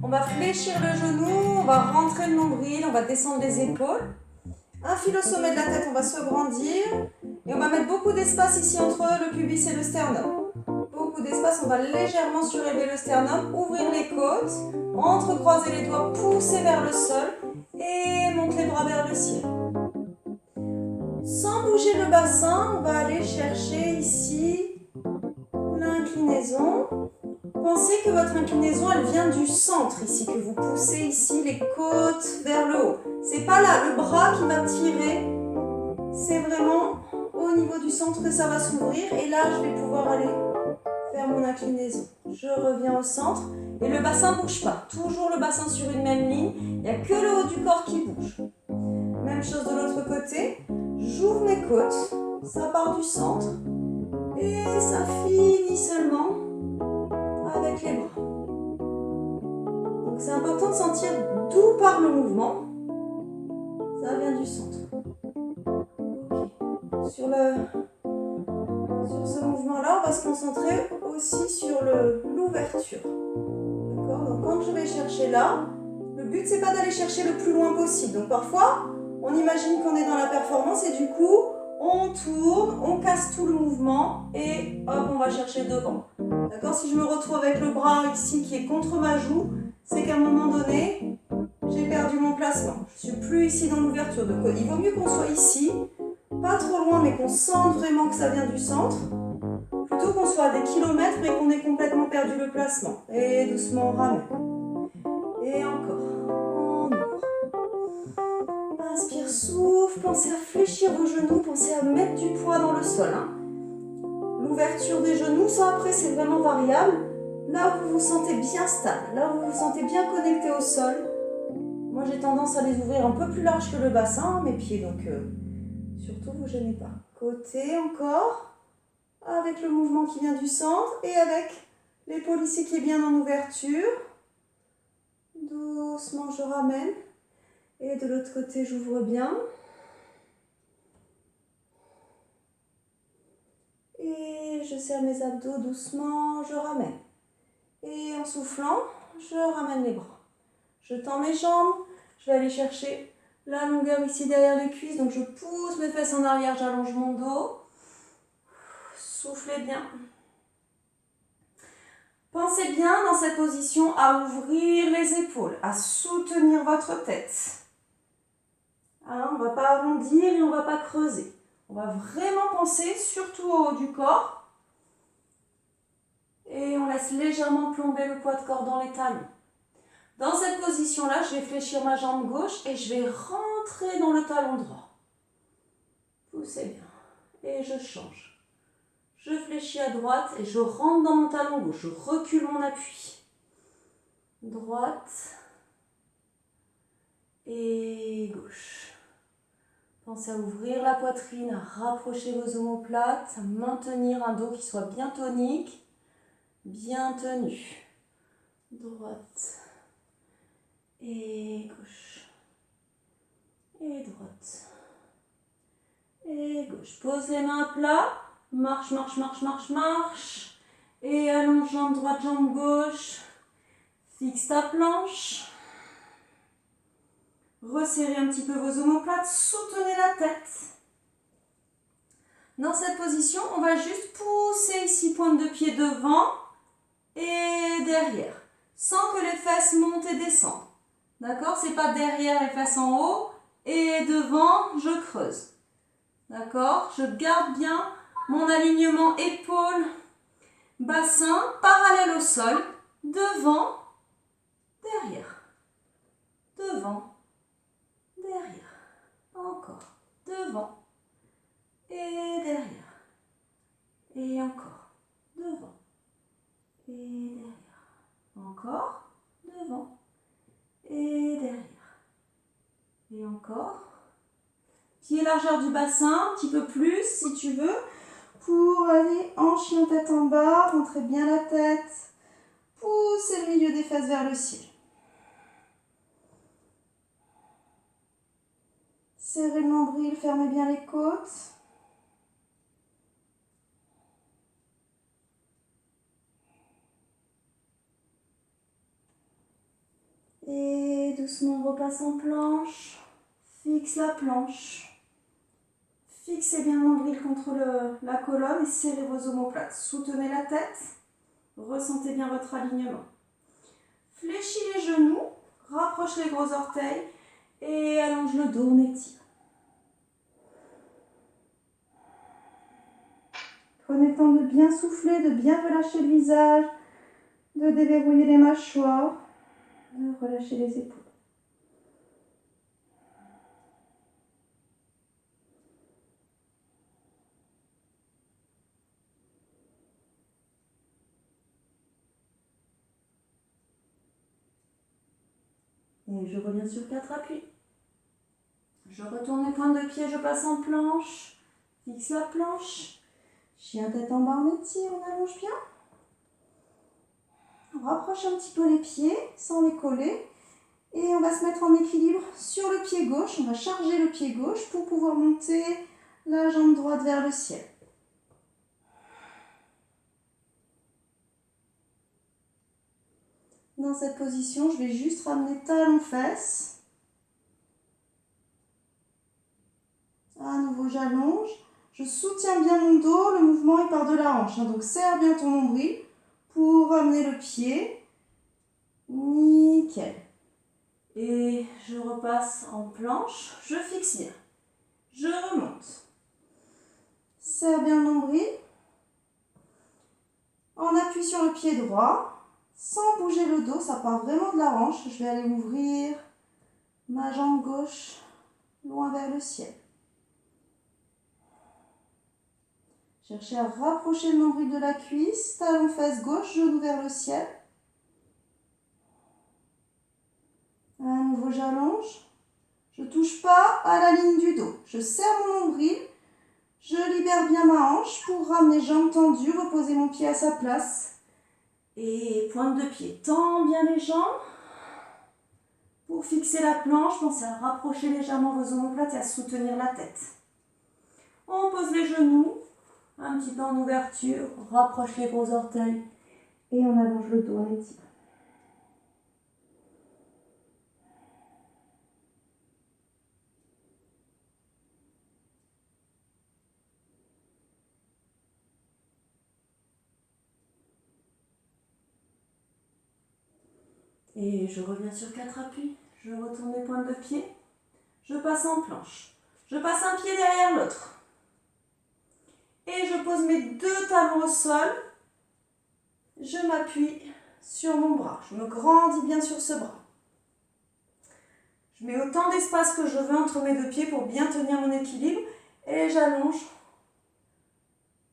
On va fléchir le genou, on va rentrer le nombril, on va descendre les épaules. Un fil au sommet de la tête, on va se grandir. Et on va mettre beaucoup d'espace ici entre le pubis et le sternum. Beaucoup d'espace, on va légèrement surélever le sternum, ouvrir les côtes, entrecroiser les doigts, pousser vers le sol et monter les bras vers le ciel. Sans bouger le bassin, on va aller chercher ici l'inclinaison. Pensez que votre inclinaison, elle vient du centre ici, que vous poussez ici les côtes vers le haut. C'est pas là le bras qui va tirer, c'est vraiment au niveau du centre que ça va s'ouvrir. Et là, je vais pouvoir aller faire mon inclinaison. Je reviens au centre et le bassin ne bouge pas. Toujours le bassin sur une même ligne. Il n'y a que le haut du corps qui bouge. Même chose de l'autre côté. J'ouvre mes côtes. Ça part du centre. Et ça finit seulement avec les bras. Donc c'est important de sentir d'où part le mouvement. Ça vient du centre. Okay. Sur ce mouvement-là, on va se concentrer aussi sur l'ouverture. D'accord ? Donc quand je vais chercher là, le but c'est pas d'aller chercher le plus loin possible. Donc parfois, on imagine qu'on est dans la performance et du coup, on tourne, on casse tout le mouvement et hop, on va chercher devant. D'accord ? Si je me retrouve avec le bras ici qui est contre ma joue, c'est qu'à un moment donné, j'ai perdu mon placement. Je ne suis plus ici dans l'ouverture. Donc il vaut mieux qu'on soit ici, pas trop loin, mais qu'on sente vraiment que ça vient du centre, plutôt qu'on soit à des kilomètres mais qu'on ait complètement perdu le placement. Et doucement on ramène. Et encore. On ouvre. Inspire, souffle. Pensez à fléchir vos genoux, pensez à mettre du poids dans le sol. L'ouverture des genoux, ça après c'est vraiment variable. Là où vous vous sentez bien stable, là où vous vous sentez bien connecté au sol. Moi j'ai tendance à les ouvrir un peu plus large que le bassin, mes pieds, donc surtout vous gênez pas. Côté encore, avec le mouvement qui vient du centre et avec l'épaule ici qui est bien en ouverture. Doucement je ramène. Et de l'autre côté j'ouvre bien. Et je serre mes abdos doucement, je ramène. Et en soufflant, je ramène les bras. Je tends mes jambes, je vais aller chercher la longueur ici derrière les cuisses. Donc je pousse mes fesses en arrière, j'allonge mon dos. Soufflez bien. Pensez bien dans cette position à ouvrir les épaules, à soutenir votre tête. On ne va pas arrondir et on ne va pas creuser. On va vraiment penser surtout au haut du corps. Et on laisse légèrement plomber le poids de corps dans les talons. Dans cette position-là, je vais fléchir ma jambe gauche et je vais rentrer dans le talon droit. Poussez bien. Et je change. Je fléchis à droite et je rentre dans mon talon gauche. Je recule mon appui. Droite et gauche. Pensez à ouvrir la poitrine, à rapprocher vos omoplates, à maintenir un dos qui soit bien tonique, bien tenu. Droite et gauche. Et droite. Et gauche. Pose les mains à plat. Marche, marche, marche, marche, marche. Et allonge jambe droite, jambe gauche. Fixe ta planche. Resserrez un petit peu vos omoplates. Soutenez la tête. Dans cette position, on va juste pousser ici, pointe de pied devant et derrière. Sans que les fesses montent et descendent. D'accord ? C'est pas derrière les fesses en haut et devant, je creuse. D'accord ? Je garde bien mon alignement épaule, bassin, parallèle au sol, devant, derrière. Devant, derrière. Encore. Devant et derrière. Et encore. Devant et derrière. Encore. Devant et derrière. Et encore. Pied largeur du bassin, un petit peu plus si tu veux, pour aller en chien tête en bas, rentrez bien la tête, poussez le milieu des fesses vers le ciel. Serrez le nombril, fermez bien les côtes. Et doucement, on repasse en planche. Fixe la planche. Fixez bien le nombril contre la colonne et serrez vos omoplates. Soutenez la tête. Ressentez bien votre alignement. Fléchis les genoux. Rapproche les gros orteils. Et allonge le dos, on étire. Prenez le temps de bien souffler, de bien relâcher le visage, de déverrouiller les mâchoires, de relâcher les épaules. Et je reviens sur 4 appuis. Je retourne les pointes de pied, je passe en planche. Fixe la planche. Chien tête en bas, on étire, on allonge bien. On rapproche un petit peu les pieds sans les coller. Et on va se mettre en équilibre sur le pied gauche. On va charger le pied gauche pour pouvoir monter la jambe droite vers le ciel. Dans cette position, je vais juste ramener talon-fesse. À nouveau, j'allonge. Je soutiens bien mon dos. Le mouvement est par de la hanche. Donc, serre bien ton nombril pour ramener le pied. Nickel. Et je repasse en planche. Je fixe bien. Je remonte. Serre bien le nombril. En appui sur le pied droit. Sans bouger le dos, ça part vraiment de la hanche. Je vais aller ouvrir ma jambe gauche loin vers le ciel. Cherchez à rapprocher le nombril de la cuisse, talon fesse gauche, genou vers le ciel. À nouveau, j'allonge. Je ne touche pas à la ligne du dos. Je serre mon nombril. Je libère bien ma hanche pour ramener jambes tendues, reposer mon pied à sa place. Et pointe de pied, tends bien les jambes. Pour fixer la planche, pensez à rapprocher légèrement vos omoplates et à soutenir la tête. On pose les genoux, un petit peu en ouverture, on rapproche les gros orteils et on allonge le dos, on étire. Et je reviens sur 4 appuis. Je retourne les pointes de pied. Je passe en planche. Je passe un pied derrière l'autre. Et je pose mes 2 talons au sol. Je m'appuie sur mon bras. Je me grandis bien sur ce bras. Je mets autant d'espace que je veux entre mes 2 pieds pour bien tenir mon équilibre. Et j'allonge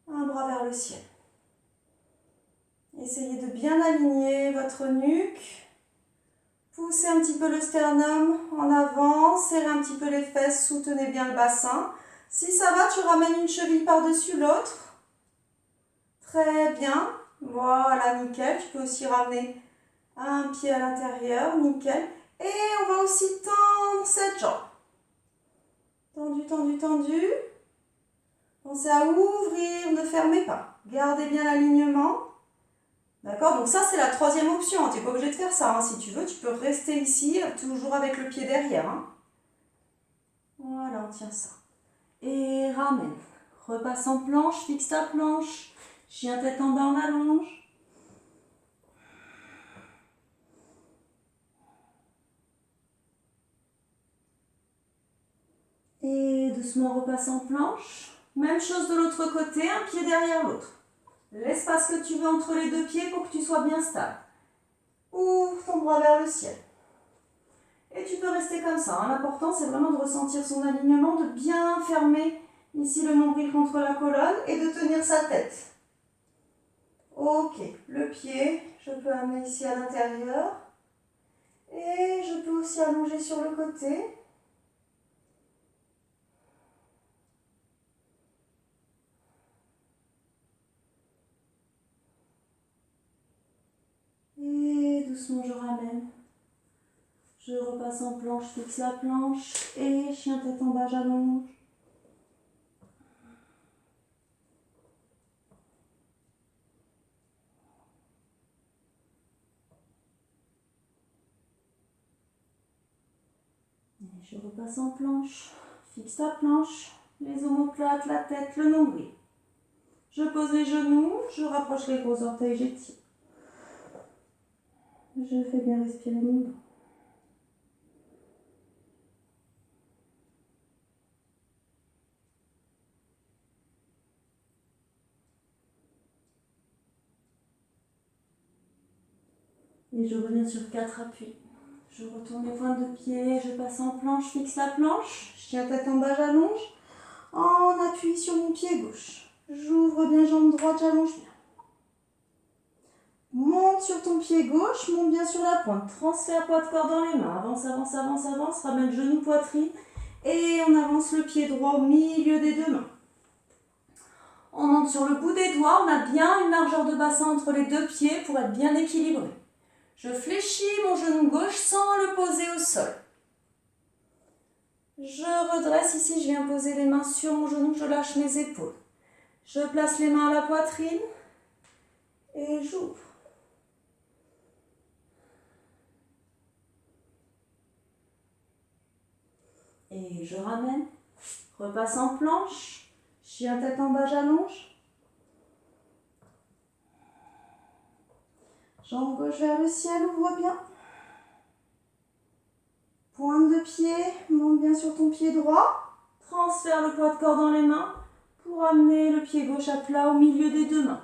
un bras vers le ciel. Essayez de bien aligner votre nuque. Poussez un petit peu le sternum en avant, serrez un petit peu les fesses, soutenez bien le bassin. Si ça va, tu ramènes une cheville par-dessus l'autre. Très bien. Voilà, nickel. Tu peux aussi ramener un pied à l'intérieur, nickel. Et on va aussi tendre cette jambe. Tendu, tendu, tendu. Pensez à ouvrir, ne fermez pas. Gardez bien l'alignement. D'accord, donc ça c'est la 3e option, tu n'es pas obligé de faire ça, hein. Si tu veux, tu peux rester ici, toujours avec le pied derrière. Hein. Voilà, on tient ça. Et ramène. Repasse en planche, fixe ta planche. Chien tête en bas, on allonge. Et doucement repasse en planche. Même chose de l'autre côté, un pied derrière l'autre. L'espace que tu veux entre les 2 pieds pour que tu sois bien stable. Ouvre ton bras vers le ciel. Et tu peux rester comme ça. Hein. L'important, c'est vraiment de ressentir son alignement, de bien fermer ici le nombril contre la colonne et de tenir sa tête. Ok, le pied, je peux amener ici à l'intérieur. Et je peux aussi allonger sur le côté. Et doucement, je ramène. Je repasse en planche, fixe la planche. Et chien tête en bas, j'allonge. Et je repasse en planche. Fixe la planche, les omoplates, la tête, le nombril. Je pose les genoux, je rapproche les gros orteils, j'étire. Je fais bien respirer mon dos. Et je reviens sur 4 appuis. Je retourne les pointes de pied, je passe en planche, fixe la planche, je tiens tête en bas, j'allonge. En appui sur mon pied gauche. J'ouvre bien jambe droite, j'allonge bien. Monte sur ton pied gauche, monte bien sur la pointe. Transfert poids de corps dans les mains. Avance, avance, avance, avance. Ramène genou, poitrine. Et on avance le pied droit au milieu des deux mains. On monte sur le bout des doigts. On a bien une largeur de bassin entre les deux pieds pour être bien équilibré. Je fléchis mon genou gauche sans le poser au sol. Je redresse ici, je viens poser les mains sur mon genou, je lâche mes épaules. Je place les mains à la poitrine et j'ouvre. Et je ramène, repasse en planche, chien tête en bas, j'allonge. Jambe gauche vers le ciel, ouvre bien. Pointe de pied, monte bien sur ton pied droit. Transfère le poids de corps dans les mains pour amener le pied gauche à plat au milieu des deux mains.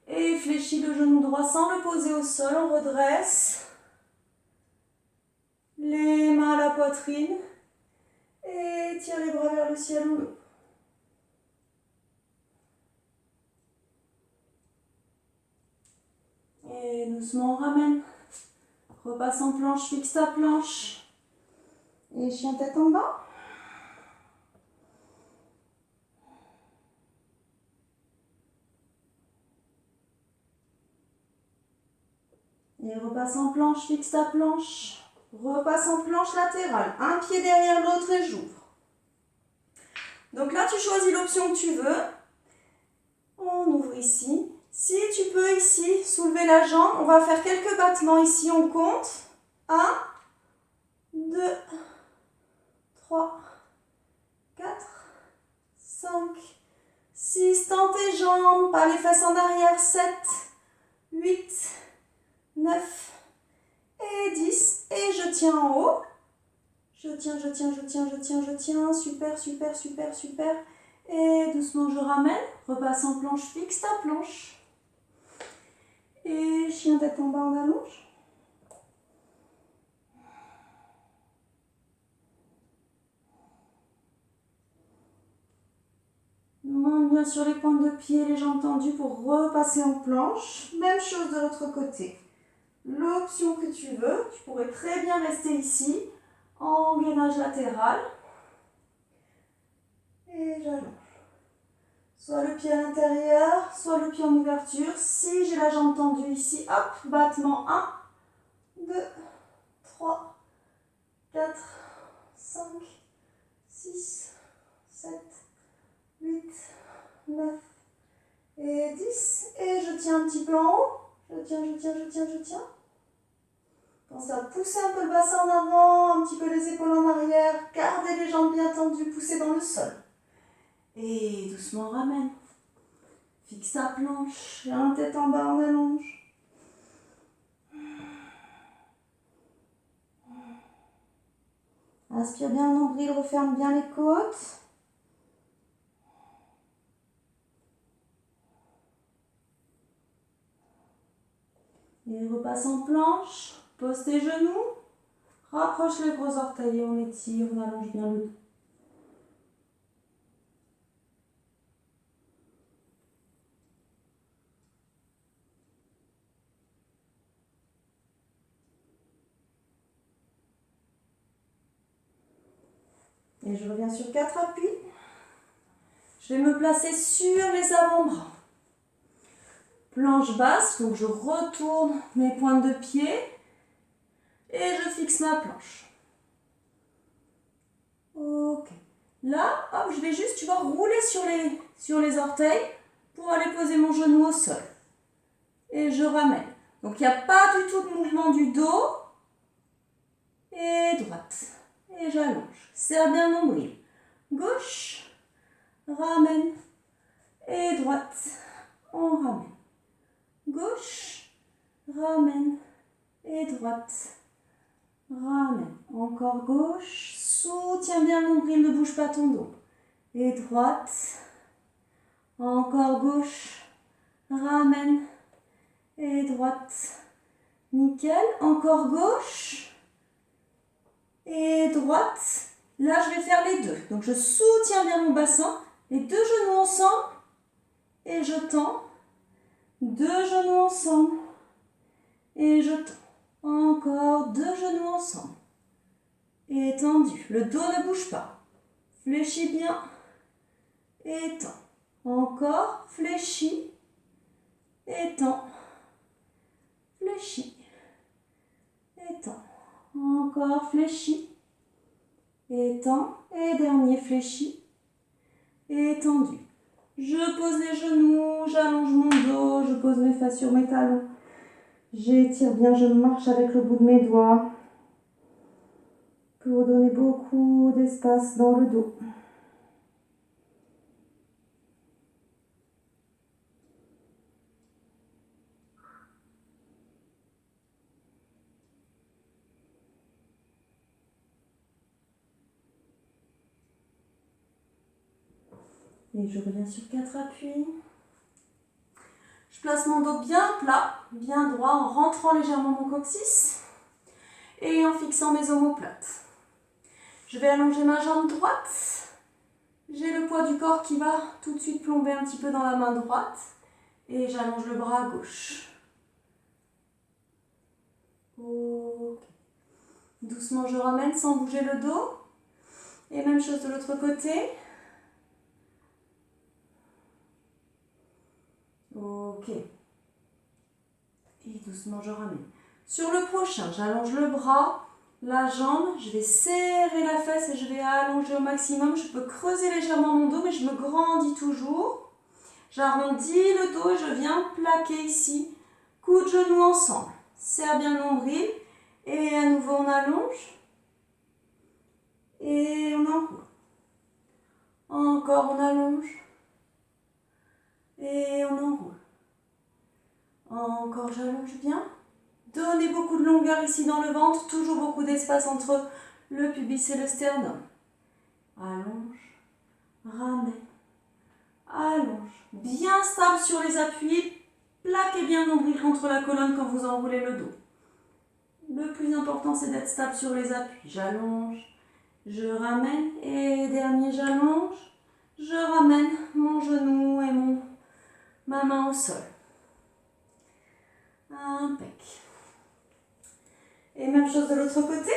Et fléchis le genou droit sans le poser au sol, on redresse. Les mains à la poitrine. Et tire les bras vers le ciel ou l'eau. Et doucement on ramène. Repasse en planche, fixe ta planche. Et chien tête en bas. Et repasse en planche, fixe ta planche. Repasse en planche latérale. Un pied derrière l'autre et j'ouvre. Donc là, tu choisis l'option que tu veux. On ouvre ici. Si tu peux ici soulever la jambe, on va faire quelques battements ici. On compte. 1, 2, 3, 4, 5, 6. Tends tes jambes, pas les fesses en arrière. 7, 8, 9 et 10. Et je tiens en haut. Je tiens, je tiens, je tiens, je tiens, je tiens. Super, super, super, super. Et doucement, je ramène. Repasse en planche, fixe ta planche. Et chien tête en bas, on allonge. Monte bien sur les pointes de pied, les jambes tendues pour repasser en planche. Même chose de l'autre côté. L'option que tu veux, tu pourrais très bien rester ici, en gainage latéral. Et j'allonge. Soit le pied à l'intérieur, soit le pied en ouverture. Si j'ai la jambe tendue ici, hop, battement 1, 2, 3, 4, 5, 6, 7, 8, 9 et 10. Et je tiens un petit peu en haut. Je tiens, je tiens, je tiens, je tiens. Pense à pousser un peu le bassin en avant, un petit peu les épaules en arrière. Gardez les jambes bien tendues, poussez dans le sol. Et doucement ramène. Fixe ta planche. Un tête en bas, on allonge. Inspire bien le nombril, referme bien les côtes. Et repasse en planche. Pose tes genoux. Rapproche les gros orteils et on étire, on allonge bien le dos. Et je reviens sur 4 appuis. Je vais me placer sur les avant-bras. Planche basse, donc je retourne mes pointes de pied et je fixe ma planche. Ok. Là, hop, je vais juste, tu vas rouler sur les orteils pour aller poser mon genou au sol. Et je ramène. Donc il n'y a pas du tout de mouvement du dos. Et droite. Et j'allonge. serre bien le nombril. Gauche, ramène. Et droite, on ramène. Gauche, ramène. Et droite, ramène. Encore gauche, soutiens bien le nombril, ne bouge pas ton dos. Et droite, encore gauche, ramène. Et droite, nickel. Encore gauche et droite. Là, je vais faire les deux. Donc, je soutiens bien mon bassin. Les deux genoux ensemble. Et je tends. Deux genoux ensemble. Et je tends. Encore deux genoux ensemble. Et tendu. Le dos ne bouge pas. Fléchis bien. Et tends. Encore. Fléchis. Et tends. Fléchis. Et tends. Encore. Fléchis. Et tends. Et dernier fléchi. Et tendu. Je pose les genoux, j'allonge mon dos, je pose mes fesses sur mes talons. J'étire bien, je marche avec le bout de mes doigts pour donner beaucoup d'espace dans le dos. Et je reviens sur 4 appuis. Je place mon dos bien plat, bien droit, en rentrant légèrement mon coccyx et en fixant mes omoplates. Je vais allonger ma jambe droite. J'ai le poids du corps qui va tout de suite plomber un petit peu dans la main droite. Et j'allonge le bras gauche. Ok. Doucement, je ramène sans bouger le dos. Et même chose de l'autre côté. Ok. Et doucement, je ramène. Sur le prochain, j'allonge le bras, la jambe. Je vais serrer la fesse et je vais allonger au maximum. Je peux creuser légèrement mon dos, mais je me grandis toujours. J'arrondis le dos et je viens plaquer ici. Coude, genoux ensemble. Serre bien le nombril. Et à nouveau, on allonge. Et on enroule. Encore, on allonge. Et on enroule. Encore, j'allonge bien. Donnez beaucoup de longueur ici dans le ventre. Toujours beaucoup d'espace entre le pubis et le sternum. Allonge. Ramène. Allonge. Bien stable sur les appuis. Plaquez bien le nombril contre la colonne quand vous enroulez le dos. Le plus important, c'est d'être stable sur les appuis. J'allonge. Je ramène. Et dernier, j'allonge. Je ramène mon genou et ma main au sol. Impec. Et même chose de l'autre côté.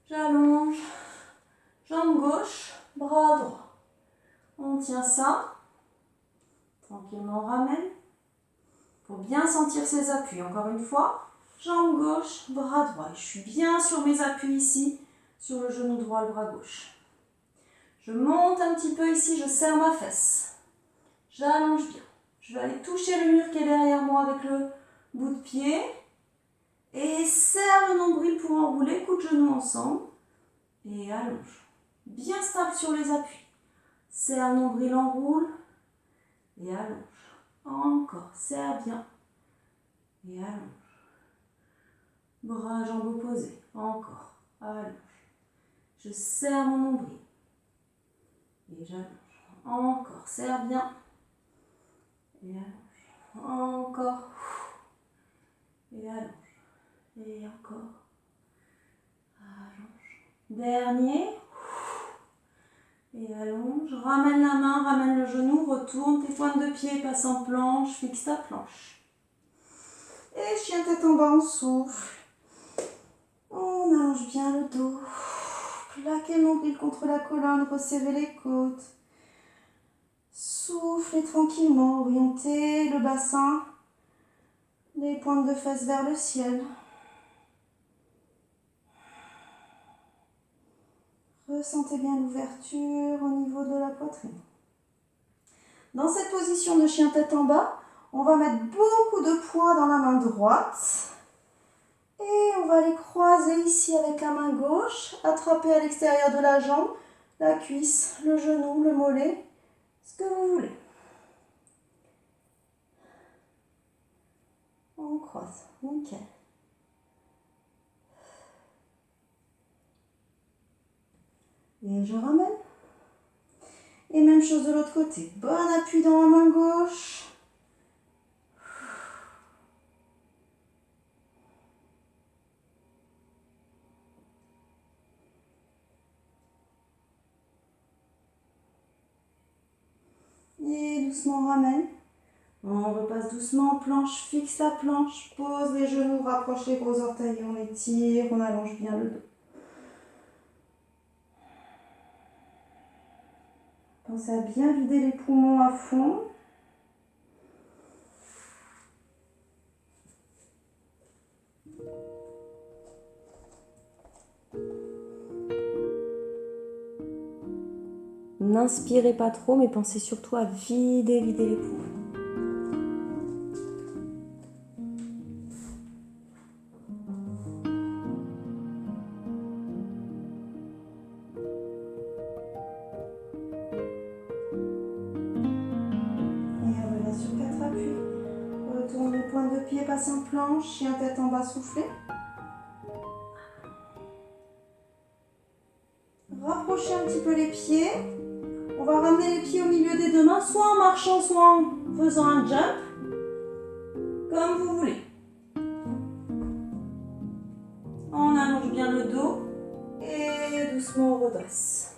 J'allonge. Jambe gauche, bras droit. On tient ça. Tranquillement, on ramène. Pour bien sentir ses appuis. Encore une fois. Jambe gauche, bras droit. Je suis bien sur mes appuis ici. Sur le genou droit, le bras gauche. Je monte un petit peu ici. Je serre ma fesse. J'allonge bien. Je vais aller toucher le mur qui est derrière moi avec le bout de pied. Et serre le nombril pour enrouler. Coude genoux ensemble. Et allonge. Bien stable sur les appuis. Serre le nombril, enroule. Et allonge. Encore. Serre bien. Et allonge. Bras, jambes opposées. Encore. Allonge. Je serre mon nombril. Et j'allonge. Encore. Serre bien. Et allonge. Encore. Et allonge. Et encore. Allonge. Dernier. Et allonge. Ramène la main, ramène le genou, retourne tes pointes de pied, passe en planche, fixe ta planche. Et chien tête en bas, on souffle. On allonge bien le dos. Plaquez le nombril contre la colonne, resserrez les côtes. Soufflez tranquillement, orientez le bassin, les pointes de fesses vers le ciel. Ressentez bien l'ouverture au niveau de la poitrine. Dans cette position de chien tête en bas, on va mettre beaucoup de poids dans la main droite. Et on va les croiser ici avec la main gauche, attraper à l'extérieur de la jambe, la cuisse, le genou, le mollet, ce que vous voulez. On croise, nickel. Et je ramène. Et même chose de l'autre côté. Bon appui dans la main gauche. Et doucement on ramène. On repasse doucement en planche, fixe la planche, pose les genoux, rapproche les gros orteils, on étire, on allonge bien le dos. Pensez à bien vider les poumons à fond. N'inspirez pas trop, mais pensez surtout à vider les poumons. Pointe de pied, passe en planche, chien tête en bas, soufflez. Rapprochez un petit peu les pieds. On va ramener les pieds au milieu des deux mains, soit en marchant, soit en faisant un jump, comme vous voulez. On allonge bien le dos et doucement on redresse.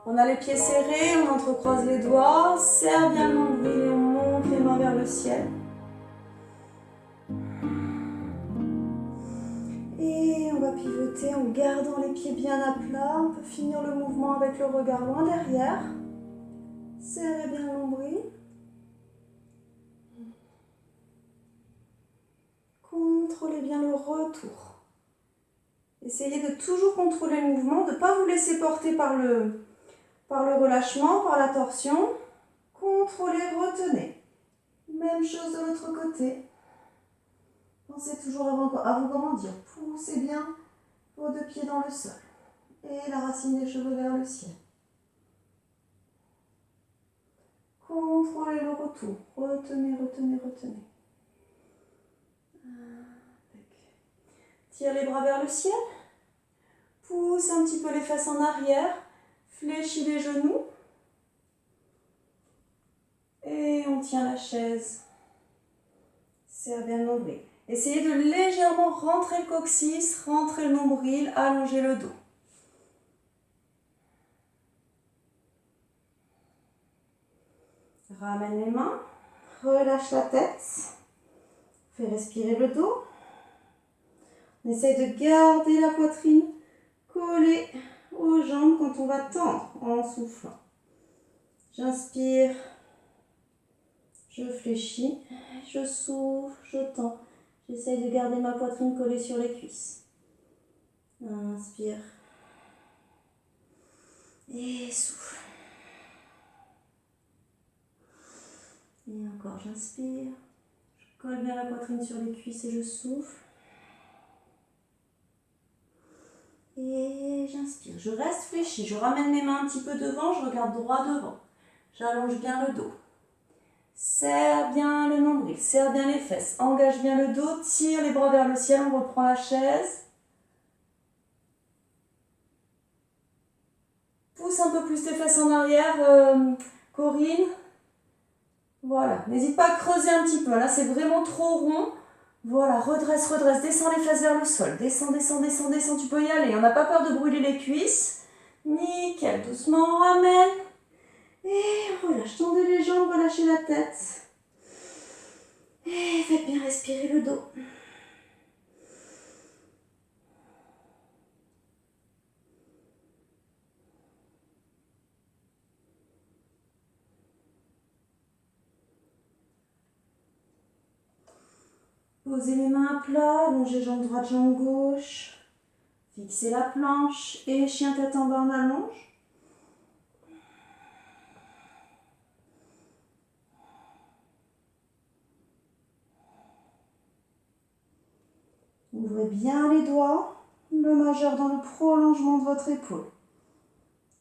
On a les pieds serrés, on entrecroise les doigts, serre bien le nombril et on monte les mains vers le ciel. Et on va pivoter en gardant les pieds bien à plat. On peut finir le mouvement avec le regard loin derrière. Serrez bien le nombril. Contrôlez bien le retour. Essayez de toujours contrôler le mouvement, de ne pas vous laisser porter par le relâchement, par la torsion. Contrôlez, retenez. Même chose de l'autre côté. Pensez toujours à vous grandir. Poussez bien vos deux pieds dans le sol. Et la racine des cheveux vers le ciel. Contrôlez le retour. Retenez, retenez, retenez. Tire les bras vers le ciel. Pousse un petit peu les fesses en arrière. Fléchis les genoux. Et on tient la chaise. Serre bien le nombril. Essayez de légèrement rentrer le coccyx, rentrer le nombril, allonger le dos. Ramène les mains, relâche la tête, fais respirer le dos. On essaye de garder la poitrine collée aux jambes quand on va tendre en soufflant. J'inspire, je fléchis, je souffle, je tends. J'essaye de garder ma poitrine collée sur les cuisses. Inspire et souffle. Et encore, j'inspire. Je colle bien la poitrine sur les cuisses et je souffle. Et j'inspire. Je reste fléchie. Je ramène mes mains un petit peu devant. Je regarde droit devant. J'allonge bien le dos. Serre bien le nombril. Serre bien les fesses. Engage bien le dos. Tire les bras vers le ciel. On reprend la chaise. Pousse un peu plus tes fesses en arrière, Corinne. Voilà. N'hésite pas à creuser un petit peu. Là, c'est vraiment trop rond. Voilà, redresse, redresse, descends les fesses vers le sol, descends, descends, descends, descends, tu peux y aller, on n'a pas peur de brûler les cuisses, nickel, doucement on ramène, et relâche, tendez les jambes, relâchez la tête, et faites bien respirer le dos. Posez les mains à plat, allongez jambe droite, jambe gauche. Fixez la planche et chien tête en bas en allonge. Ouvrez bien les doigts, le majeur dans le prolongement de votre épaule.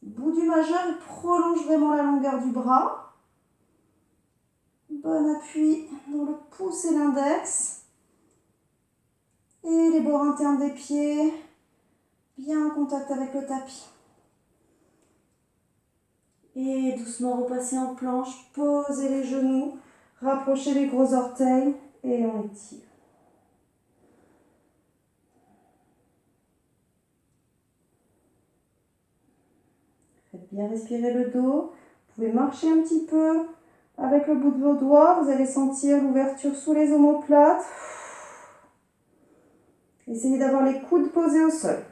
Le bout du majeur, il prolonge vraiment la longueur du bras. Bon appui dans le pouce et l'index. Et les bords internes des pieds, bien en contact avec le tapis. Et doucement repasser en planche, posez les genoux, rapprochez les gros orteils et on étire. Faites bien respirer le dos. Vous pouvez marcher un petit peu avec le bout de vos doigts. Vous allez sentir l'ouverture sous les omoplates. Essayez d'avoir les coudes posés au sol.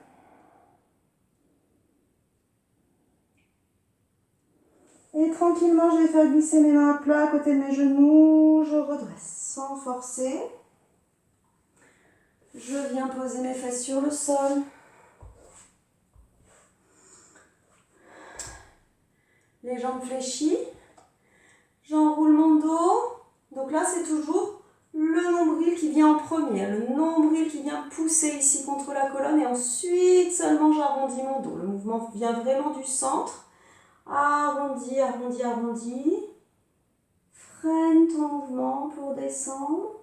Et tranquillement, je vais faire glisser mes mains à plat à côté de mes genoux. Je redresse sans forcer. Je viens poser mes fesses sur le sol. Les jambes fléchies. J'enroule mon dos. Donc là, c'est toujours le nombril qui vient en premier. Le nombril qui vient pousser ici contre la colonne. Et ensuite, seulement, j'arrondis mon dos. Le mouvement vient vraiment du centre. Arrondi, arrondi, arrondi. Freine ton mouvement pour descendre.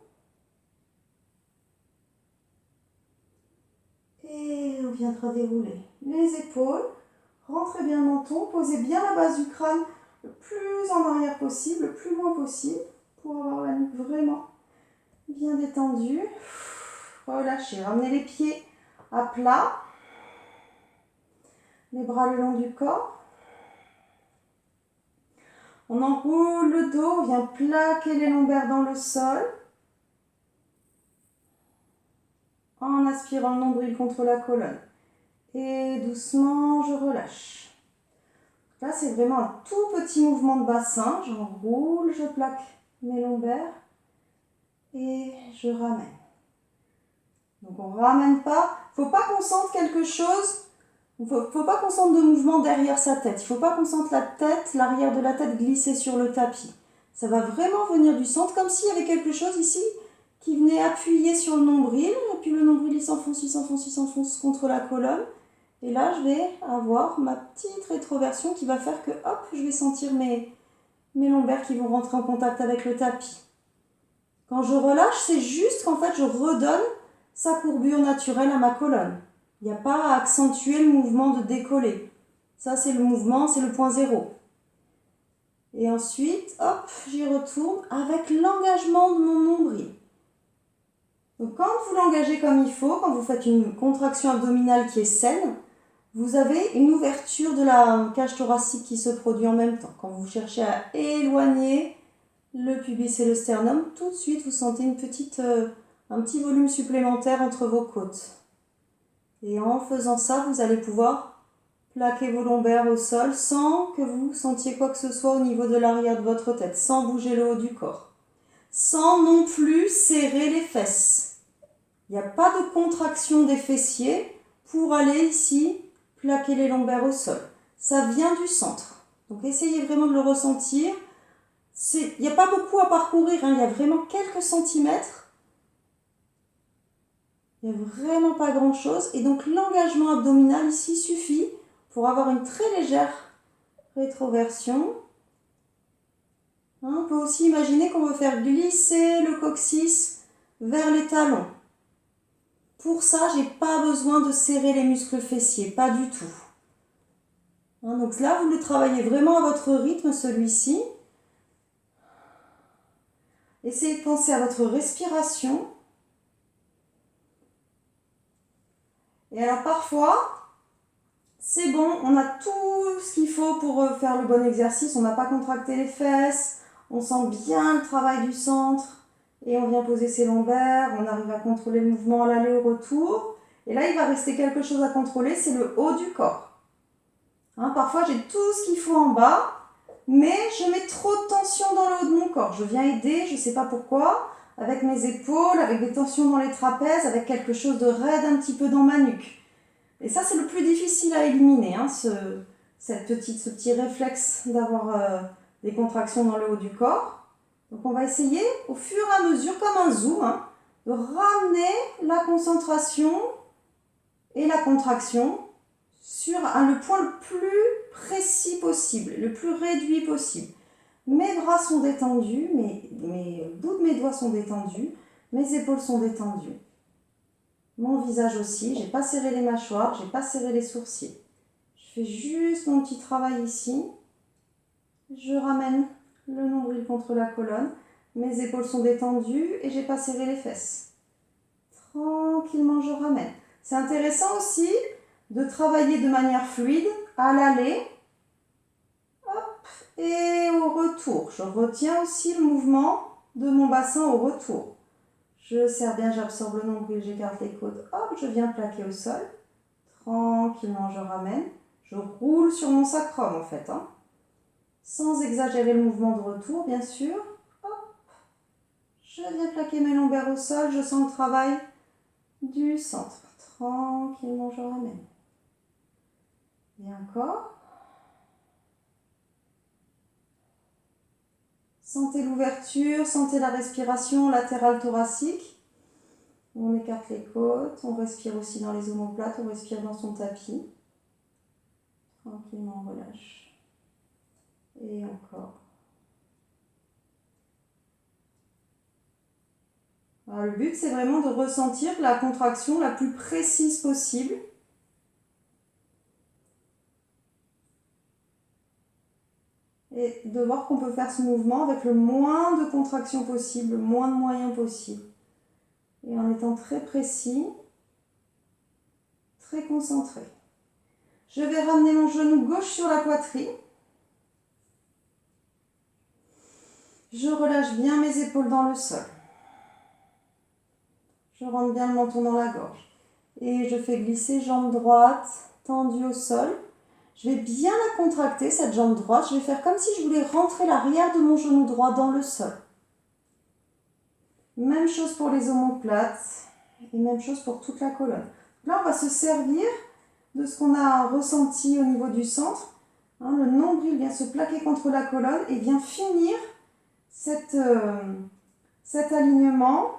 Et on viendra dérouler les épaules. Rentrez bien le menton. Posez bien la base du crâne le plus en arrière possible, le plus loin possible, pour avoir la nuque vraiment bien détendue. Relâchez. Ramenez les pieds à plat. Les bras le long du corps. On enroule le dos, on vient plaquer les lombaires dans le sol. En aspirant le nombril contre la colonne. Et doucement, je relâche. Là, c'est vraiment un tout petit mouvement de bassin. J'enroule, je plaque mes lombaires. Et je ramène. Donc, on ne ramène pas. Il ne faut pas qu'on sente quelque chose. Il ne faut pas qu'on sente de mouvement derrière sa tête. Il ne faut pas qu'on sente la tête, l'arrière de la tête glisser sur le tapis. Ça va vraiment venir du centre, comme s'il y avait quelque chose ici qui venait appuyer sur le nombril. Et puis le nombril, il s'enfonce contre la colonne. Et là, je vais avoir ma petite rétroversion qui va faire que, hop, je vais sentir mes lombaires qui vont rentrer en contact avec le tapis. Quand je relâche, c'est juste qu'en fait, je redonne sa courbure naturelle à ma colonne. Il n'y a pas à accentuer le mouvement de décoller. Ça, c'est le mouvement, c'est le point zéro. Et ensuite, hop, j'y retourne avec l'engagement de mon nombril. Donc, quand vous l'engagez comme il faut, quand vous faites une contraction abdominale qui est saine, vous avez une ouverture de la cage thoracique qui se produit en même temps. Quand vous cherchez à éloigner le pubis et le sternum, tout de suite, vous sentez un petit volume supplémentaire entre vos côtes. Et en faisant ça, vous allez pouvoir plaquer vos lombaires au sol sans que vous sentiez quoi que ce soit au niveau de l'arrière de votre tête, sans bouger le haut du corps, sans non plus serrer les fesses. Il n'y a pas de contraction des fessiers pour aller ici plaquer les lombaires au sol. Ça vient du centre. Donc essayez vraiment de le ressentir. Il n'y a pas beaucoup à parcourir, il y a vraiment quelques centimètres. Il n'y a vraiment pas grand-chose. Et donc l'engagement abdominal ici suffit pour avoir une très légère rétroversion. On peut aussi imaginer qu'on veut faire glisser le coccyx vers les talons. Pour ça, je n'ai pas besoin de serrer les muscles fessiers, pas du tout. Donc là, vous le travaillez vraiment à votre rythme, celui-ci. Essayez de penser à votre respiration. Et alors parfois, c'est bon, on a tout ce qu'il faut pour faire le bon exercice. On n'a pas contracté les fesses, on sent bien le travail du centre. Et on vient poser ses lombaires, on arrive à contrôler le mouvement à l'aller au retour. Et là, il va rester quelque chose à contrôler, c'est le haut du corps. Parfois, j'ai tout ce qu'il faut en bas, mais je mets trop de tension dans le haut de mon corps. Je viens aider, je ne sais pas pourquoi, avec mes épaules, avec des tensions dans les trapèzes, avec quelque chose de raide un petit peu dans ma nuque. Et ça, c'est le plus difficile à éliminer, ce petit réflexe d'avoir des contractions dans le haut du corps. Donc on va essayer au fur et à mesure, comme un zoom, de ramener la concentration et la contraction sur le point le plus précis possible, le plus réduit possible. Mes bras sont détendus, mes bouts de mes doigts sont détendus, mes épaules sont détendues. Mon visage aussi, je n'ai pas serré les mâchoires, je n'ai pas serré les sourcils. Je fais juste mon petit travail ici. Je ramène le nombril contre la colonne. Mes épaules sont détendues et je n'ai pas serré les fesses. Tranquillement, je ramène. C'est intéressant aussi de travailler de manière fluide à l'aller. Hop, et au retour. Je retiens aussi le mouvement de mon bassin au retour. Je serre bien, j'absorbe le nombril, j'écarte les côtes. Hop, je viens plaquer au sol. Tranquillement, je ramène. Je roule sur mon sacrum en fait. Sans exagérer le mouvement de retour, bien sûr. Hop. Je viens plaquer mes lombaires au sol. Je sens le travail du centre. Tranquillement, je ramène. Et encore. Sentez l'ouverture, sentez la respiration latérale thoracique. On écarte les côtes, on respire aussi dans les omoplates, on respire dans son tapis. Tranquillement, on relâche. Et encore. Alors, le but, c'est vraiment de ressentir la contraction la plus précise possible. Et de voir qu'on peut faire ce mouvement avec le moins de contraction possible, le moins de moyens possible. Et en étant très précis, très concentré. Je vais ramener mon genou gauche sur la poitrine. Je relâche bien mes épaules dans le sol. Je rentre bien le menton dans la gorge. Et je fais glisser jambe droite tendue au sol. Je vais bien la contracter, cette jambe droite. Je vais faire comme si je voulais rentrer l'arrière de mon genou droit dans le sol. Même chose pour les omoplates. Et même chose pour toute la colonne. Là, on va se servir de ce qu'on a ressenti au niveau du centre. Le nombril vient se plaquer contre la colonne et vient finir cet alignement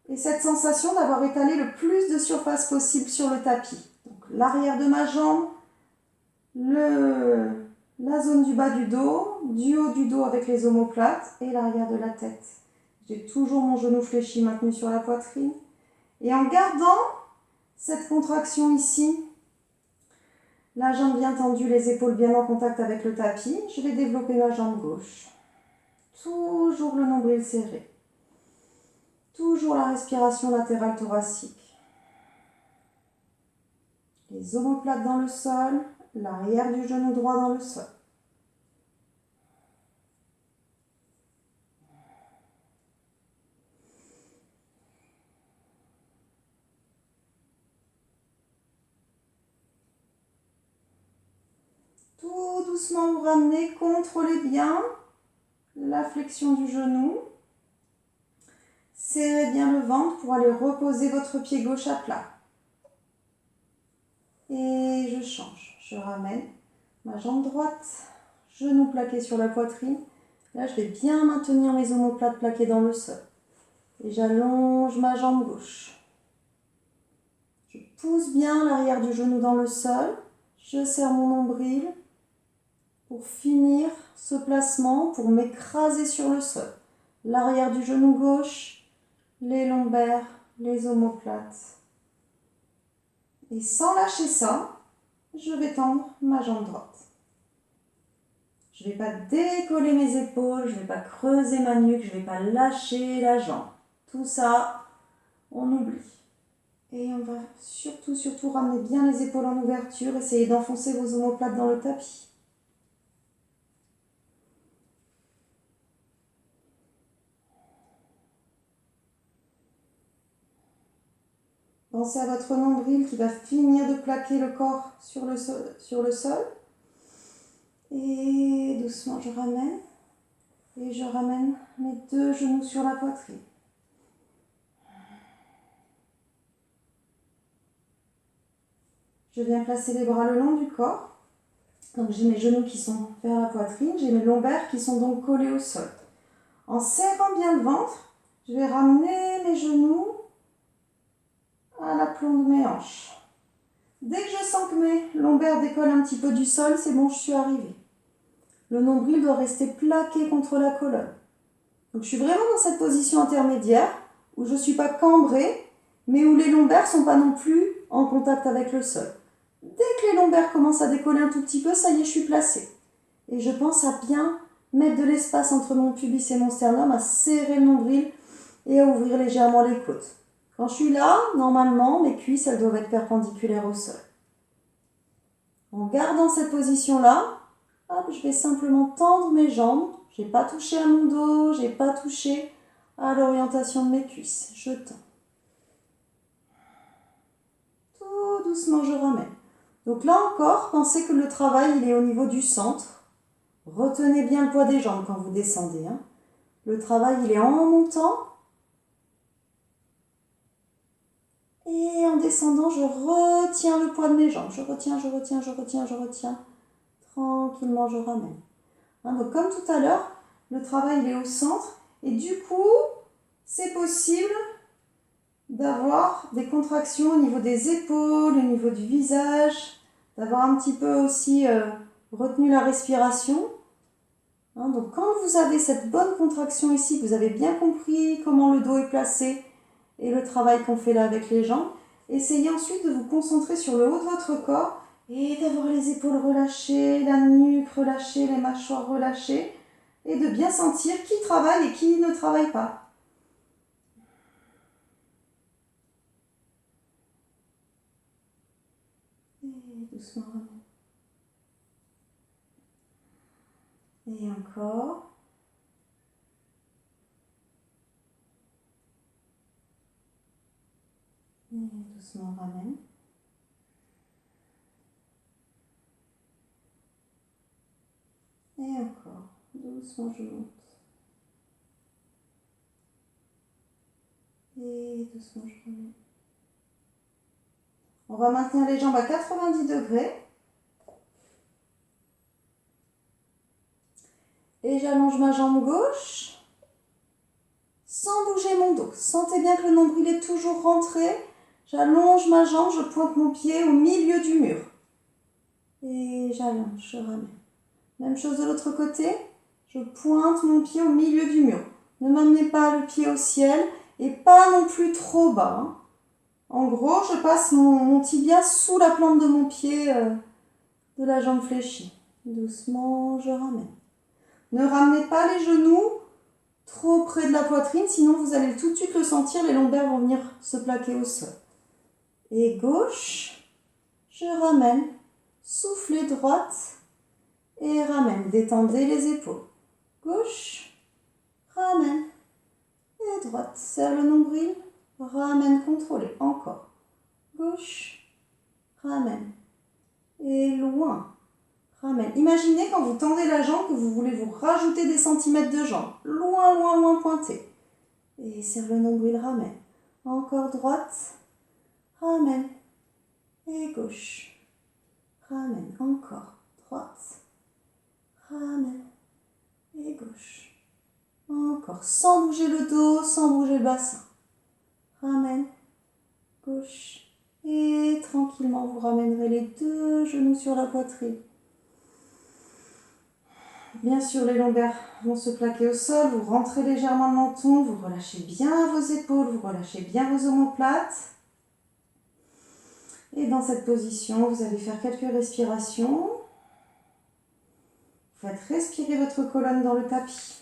et cette sensation d'avoir étalé le plus de surface possible sur le tapis. Donc l'arrière de ma jambe, la zone du bas du haut du dos avec les omoplates et l'arrière de la tête. J'ai toujours mon genou fléchi maintenu sur la poitrine. Et en gardant cette contraction ici, la jambe bien tendue, les épaules bien en contact avec le tapis, je vais développer ma jambe gauche. Toujours le nombril serré. Toujours la respiration latérale thoracique. Les omoplates dans le sol, l'arrière du genou droit dans le sol. Tout doucement, vous ramenez, contrôlez bien la flexion du genou. Serrez bien le ventre pour aller reposer votre pied gauche à plat. Et je change. Je ramène ma jambe droite, genou plaqué sur la poitrine. Là, je vais bien maintenir mes omoplates plaquées dans le sol. Et j'allonge ma jambe gauche. Je pousse bien l'arrière du genou dans le sol. Je serre mon nombril pour finir ce placement, pour m'écraser sur le sol. L'arrière du genou gauche, les lombaires, les omoplates. Et sans lâcher ça, je vais tendre ma jambe droite. Je ne vais pas décoller mes épaules, je ne vais pas creuser ma nuque, je ne vais pas lâcher la jambe. Tout ça, on oublie. Et on va surtout ramener bien les épaules en ouverture, essayez d'enfoncer vos omoplates dans le tapis. Pensez à votre nombril qui va finir de plaquer le corps sur le sol. Et doucement, je ramène. Et je ramène mes deux genoux sur la poitrine. Je viens placer les bras le long du corps. Donc j'ai mes genoux qui sont vers la poitrine. J'ai mes lombaires qui sont donc collés au sol. En serrant bien le ventre, je vais ramener mes genoux à l'aplomb de mes hanches. Dès que je sens que mes lombaires décollent un petit peu du sol, c'est bon, je suis arrivée. Le nombril doit rester plaqué contre la colonne. Donc je suis vraiment dans cette position intermédiaire où je ne suis pas cambrée, mais où les lombaires ne sont pas non plus en contact avec le sol. Dès que les lombaires commencent à décoller un tout petit peu, ça y est, je suis placée. Et je pense à bien mettre de l'espace entre mon pubis et mon sternum, à serrer le nombril et à ouvrir légèrement les côtes. Quand je suis là, normalement, mes cuisses, elles doivent être perpendiculaires au sol. En gardant cette position-là, hop, je vais simplement tendre mes jambes. Je n'ai pas touché à mon dos, je n'ai pas touché à l'orientation de mes cuisses. Je tends. Tout doucement, je ramène. Donc là encore, pensez que le travail, il est au niveau du centre. Retenez bien le poids des jambes quand vous descendez. Le travail, il est en montant. Et en descendant, je retiens le poids de mes jambes. Je retiens. Tranquillement, je ramène. Donc comme tout à l'heure, le travail il est au centre. Et du coup, c'est possible d'avoir des contractions au niveau des épaules, au niveau du visage, d'avoir un petit peu aussi retenu la respiration. Donc quand vous avez cette bonne contraction ici, que vous avez bien compris comment le dos est placé et le travail qu'on fait là avec les jambes, essayez ensuite de vous concentrer sur le haut de votre corps et d'avoir les épaules relâchées, la nuque relâchée, les mâchoires relâchées et de bien sentir qui travaille et qui ne travaille pas. Et doucement ramène. Et encore. Et doucement ramène. Et encore. Doucement je monte. Et doucement je ramène. On va maintenir les jambes à 90 degrés. Et j'allonge ma jambe gauche sans bouger mon dos. Sentez bien que le nombril est toujours rentré. J'allonge ma jambe, je pointe mon pied au milieu du mur. Et j'allonge, je ramène. Même chose de l'autre côté. Je pointe mon pied au milieu du mur. Ne m'amenez pas le pied au ciel et pas non plus trop bas. En gros, je passe mon tibia sous la plante de mon pied de la jambe fléchie. Doucement, je ramène. Ne ramenez pas les genoux trop près de la poitrine, sinon vous allez tout de suite le sentir, les lombaires vont venir se plaquer au sol. Et gauche, je ramène. Soufflez droite et ramène. Détendez les épaules. Gauche, ramène. Et droite, serre le nombril. Ramène, contrôlez. Encore. Gauche, ramène. Et loin. Ramène. Imaginez quand vous tendez la jambe que vous voulez vous rajouter des centimètres de jambe. Loin, loin, loin pointé. Et serre le nombril, ramène. Encore droite. Ramène. Et gauche. Ramène. Encore. Droite. Ramène. Et gauche. Encore. Sans bouger le dos, sans bouger le bassin. Ramène. Gauche. Et tranquillement, vous ramènerez les deux genoux sur la poitrine. Bien sûr, les lombaires vont se plaquer au sol. Vous rentrez légèrement le menton. Vous relâchez bien vos épaules. Vous relâchez bien vos omoplates. Et dans cette position, vous allez faire quelques respirations. Faites respirer votre colonne dans le tapis.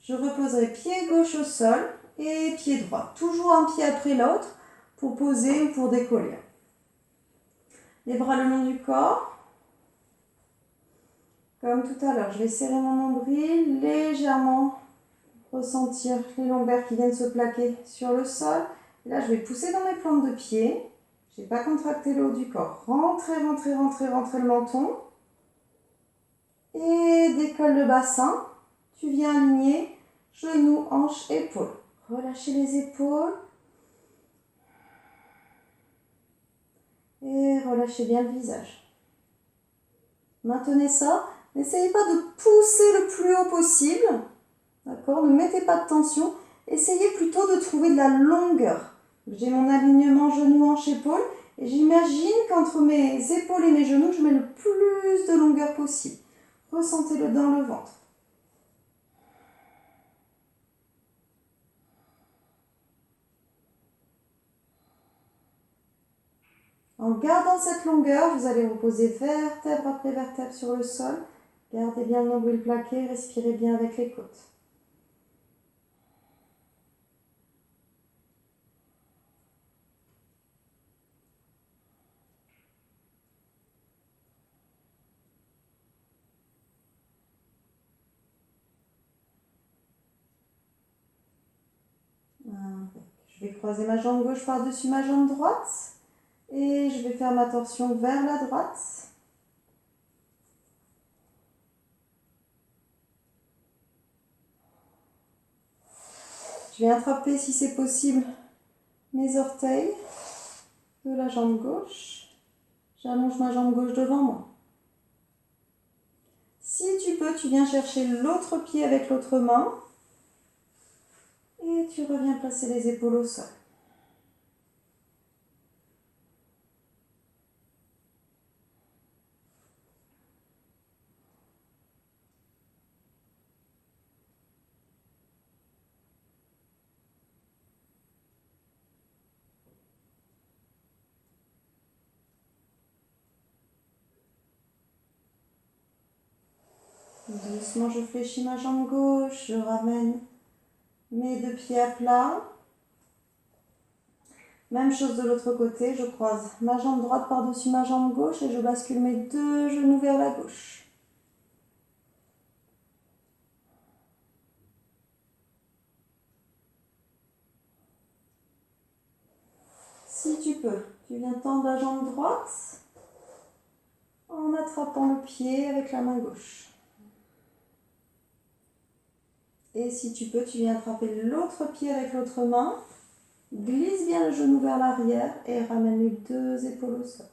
Je reposerai pied gauche au sol et pied droit. Toujours un pied après l'autre pour poser ou pour décoller. Les bras le long du corps. Comme tout à l'heure, je vais serrer mon nombril, légèrement ressentir les lombaires qui viennent se plaquer sur le sol. Et là, je vais pousser dans mes plantes de pied. Je n'ai pas contracté le haut du corps. Rentrez le menton. Et décolle le bassin. Tu viens aligner Genoux, hanches, épaules. Relâchez les épaules. Et relâchez bien le visage. Maintenez ça. N'essayez pas de pousser le plus haut possible. D'accord? Ne mettez pas de tension. Essayez plutôt de trouver de la longueur. J'ai mon alignement genoux, hanches, épaules. Et j'imagine qu'entre mes épaules et mes genoux, je mets le plus de longueur possible. Ressentez-le dans le ventre. En gardant cette longueur, vous allez reposer vertèbre après vertèbre sur le sol. Gardez bien le nombril plaqué, respirez bien avec les côtes. Je vais croiser ma jambe gauche par-dessus ma jambe droite. Et je vais faire ma torsion vers la droite. Je vais attraper, si c'est possible, mes orteils de la jambe gauche. J'allonge ma jambe gauche devant moi. Si tu peux, tu viens chercher l'autre pied avec l'autre main. Et tu reviens placer les épaules au sol. Doucement, je fléchis ma jambe gauche, je ramène mes deux pieds à plat. Même chose de l'autre côté, je croise ma jambe droite par-dessus ma jambe gauche et je bascule mes deux genoux vers la gauche. Si tu peux, tu viens tendre la jambe droite en attrapant le pied avec la main gauche. Et si tu peux, tu viens attraper l'autre pied avec l'autre main. Glisse bien le genou vers l'arrière et ramène les deux épaules au sol.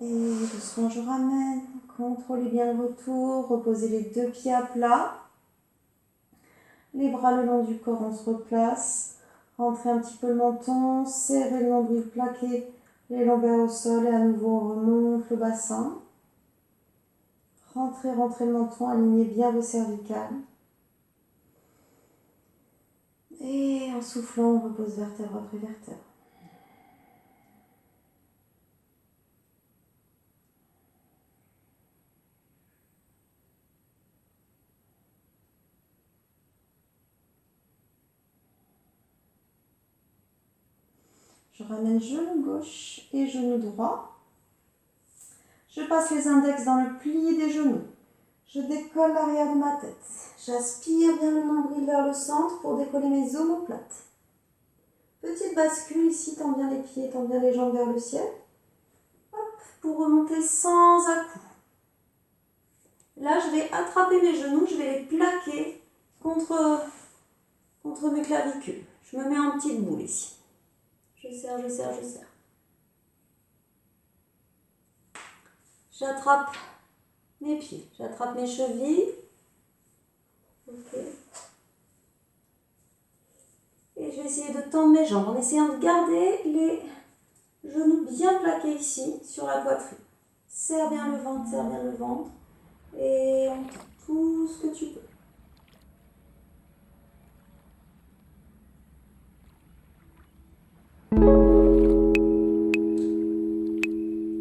Et doucement, je ramène. Contrôlez bien le retour. Reposez les deux pieds à plat. Les bras le long du corps, on se replace. Rentrez un petit peu le menton. Serrez le nombril plaqué. Les lombaires au sol. Et à nouveau, on remonte le bassin. Rentrez le menton. Alignez bien vos cervicales. Et en soufflant, on repose vertèbre après vertèbre. Je ramène genou gauche et genou droit. Je passe les index dans le pli des genoux. Je décolle l'arrière de ma tête. J'aspire bien le nombril vers le centre pour décoller mes omoplates. Petite bascule ici, tends bien les pieds, tends bien les jambes vers le ciel. Hop, pour remonter sans à-coups. Là, je vais attraper mes genoux, je vais les plaquer contre mes clavicules. Je me mets en petite boule ici. Je serre, je serre, je serre. J'attrape mes pieds, j'attrape mes chevilles. Ok. Et je vais essayer de tendre mes jambes en essayant de garder les genoux bien plaqués ici sur la poitrine. Serre bien le ventre, serre bien le ventre. Et on tend tout ce que tu peux.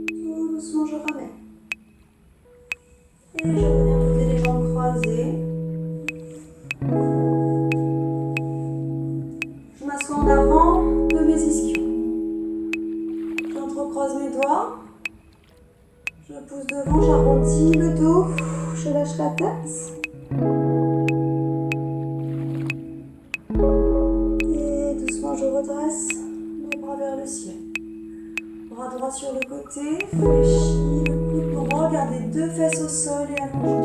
Tout doucement, je ramène. Et je reviens poser les jambes croisées. Je m'assois en avant de mes ischions. J'entrecroise mes doigts. Je pousse devant. doucement, j'arrondis le dos, je lâche la tête. Et doucement, je redresse les bras vers le ciel. Bras droit sur le côté, fléchis le coude droit, garde les deux fesses au sol et allonge